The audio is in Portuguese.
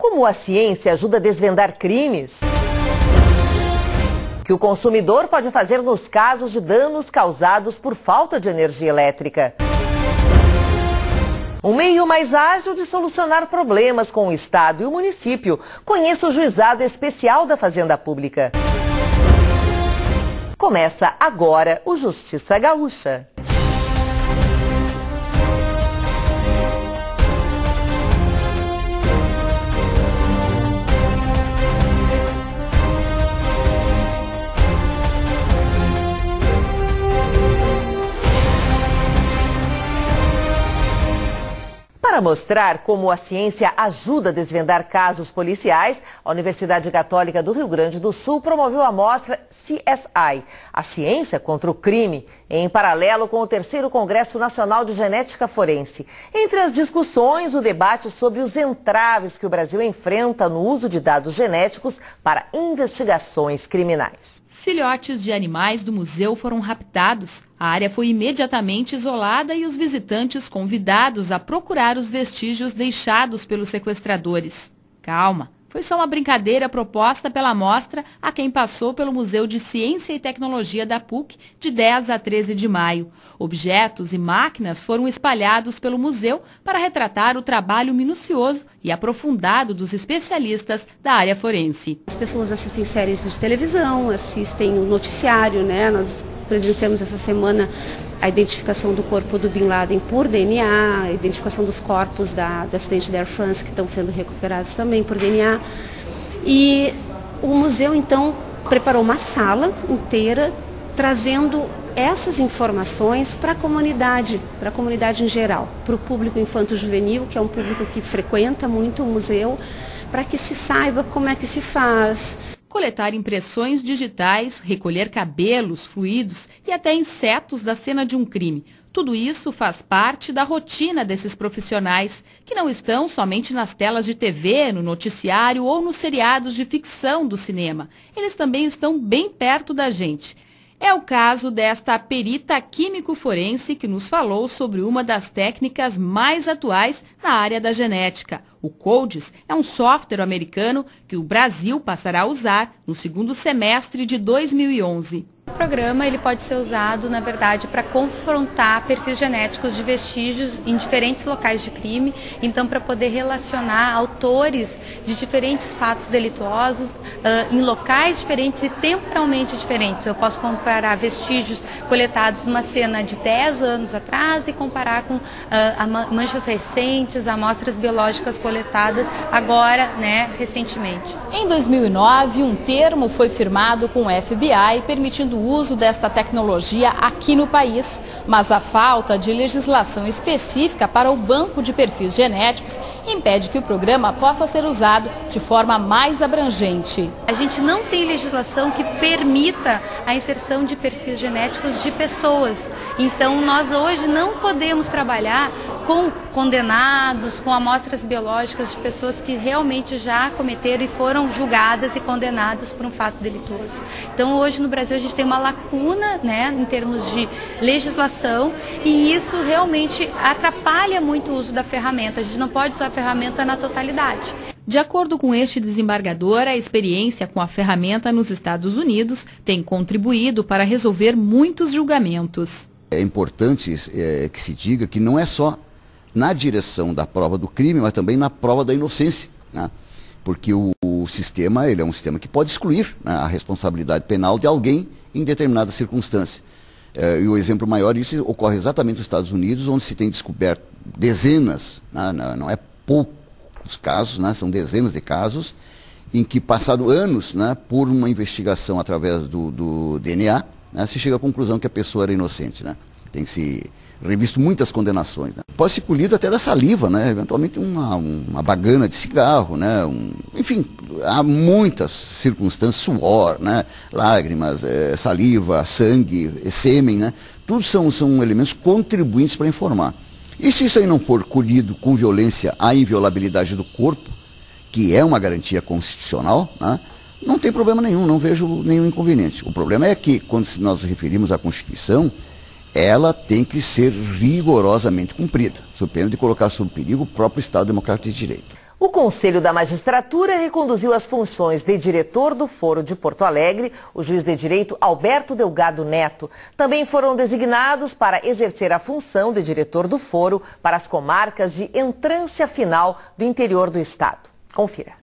Como a ciência ajuda a desvendar crimes? O que o consumidor pode fazer nos casos de danos causados por falta de energia elétrica? Um meio mais ágil de solucionar problemas com o Estado e o município. Conheça o Juizado Especial da Fazenda Pública. Começa agora o Justiça Gaúcha. Para mostrar como a ciência ajuda a desvendar casos policiais, a Universidade Católica do Rio Grande do Sul promoveu a mostra CSI, a ciência contra o crime, em paralelo com o 3º Congresso Nacional de Genética Forense. Entre as discussões, o debate sobre os entraves que o Brasil enfrenta no uso de dados genéticos para investigações criminais. Filhotes de animais do museu foram raptados. A área foi imediatamente isolada e os visitantes convidados a procurar os vestígios deixados pelos sequestradores. Calma, foi só uma brincadeira proposta pela mostra a quem passou pelo Museu de Ciência e Tecnologia da PUC de 10 a 13 de maio. Objetos e máquinas foram espalhados pelo museu para retratar o trabalho minucioso e aprofundado dos especialistas da área forense. As pessoas assistem séries de televisão, assistem o noticiário, né? Nós presenciamos essa semana a identificação do corpo do Bin Laden por DNA, a identificação dos corpos do acidente da Air France que estão sendo recuperados também por DNA. E o museu, então, preparou uma sala inteira trazendo essas informações para a comunidade em geral, para o público infanto-juvenil, que é um público que frequenta muito o museu, para que se saiba como é que se faz. Coletar impressões digitais, recolher cabelos, fluidos e até insetos da cena de um crime. Tudo isso faz parte da rotina desses profissionais, que não estão somente nas telas de TV, no noticiário ou nos seriados de ficção do cinema. Eles também estão bem perto da gente. É o caso desta perita químico-forense que nos falou sobre uma das técnicas mais atuais na área da genética. O CODES é um software americano que o Brasil passará a usar no 2º semestre de 2011. O programa ele pode ser usado, na verdade, para confrontar perfis genéticos de vestígios em diferentes locais de crime, então para poder relacionar autores de diferentes fatos delituosos em locais diferentes e temporalmente diferentes. Eu posso comparar vestígios coletados numa cena de 10 anos atrás e comparar com manchas recentes, amostras biológicas coletadas agora, recentemente. Em 2009, um termo foi firmado com o FBI permitindo o uso desta tecnologia aqui no país, mas a falta de legislação específica para o banco de perfis genéticos impede que o programa possa ser usado de forma mais abrangente. A gente não tem legislação que permita a inserção de perfis genéticos de pessoas, então nós hoje não podemos trabalhar com condenados, com amostras biológicas de pessoas que realmente já cometeram e foram julgadas e condenadas por um fato delituoso. Então hoje no Brasil a gente tem uma lacuna, em termos de legislação, e isso realmente atrapalha muito o uso da ferramenta. A gente não pode usar a ferramenta na totalidade. De acordo com este desembargador, a experiência com a ferramenta nos Estados Unidos tem contribuído para resolver muitos julgamentos. É importante que se diga que não é só na direção da prova do crime, mas também na prova da inocência, porque o sistema ele é um sistema que pode excluir a responsabilidade penal de alguém em determinada circunstância. E o exemplo maior disso ocorre exatamente nos Estados Unidos, onde se tem descoberto dezenas, não é poucos casos, são dezenas de casos, em que, passado anos, por uma investigação através do DNA, se chega à conclusão que a pessoa era inocente. Tem que se revisto muitas condenações. Pode ser colhido até da saliva, eventualmente uma bagana de cigarro, enfim, há muitas circunstâncias, suor, lágrimas, saliva, sangue, sêmen, tudo são elementos contribuintes para informar. E se isso aí não for colhido com violência à inviolabilidade do corpo, que é uma garantia constitucional, não tem problema nenhum, não vejo nenhum inconveniente. O problema é que, quando nós nos referimos à Constituição, ela tem que ser rigorosamente cumprida, sob pena de colocar sob perigo o próprio Estado Democrático de Direito. O Conselho da Magistratura reconduziu as funções de diretor do Foro de Porto Alegre, o juiz de direito Alberto Delgado Neto. Também foram designados para exercer a função de diretor do Foro para as comarcas de entrância final do interior do estado. Confira.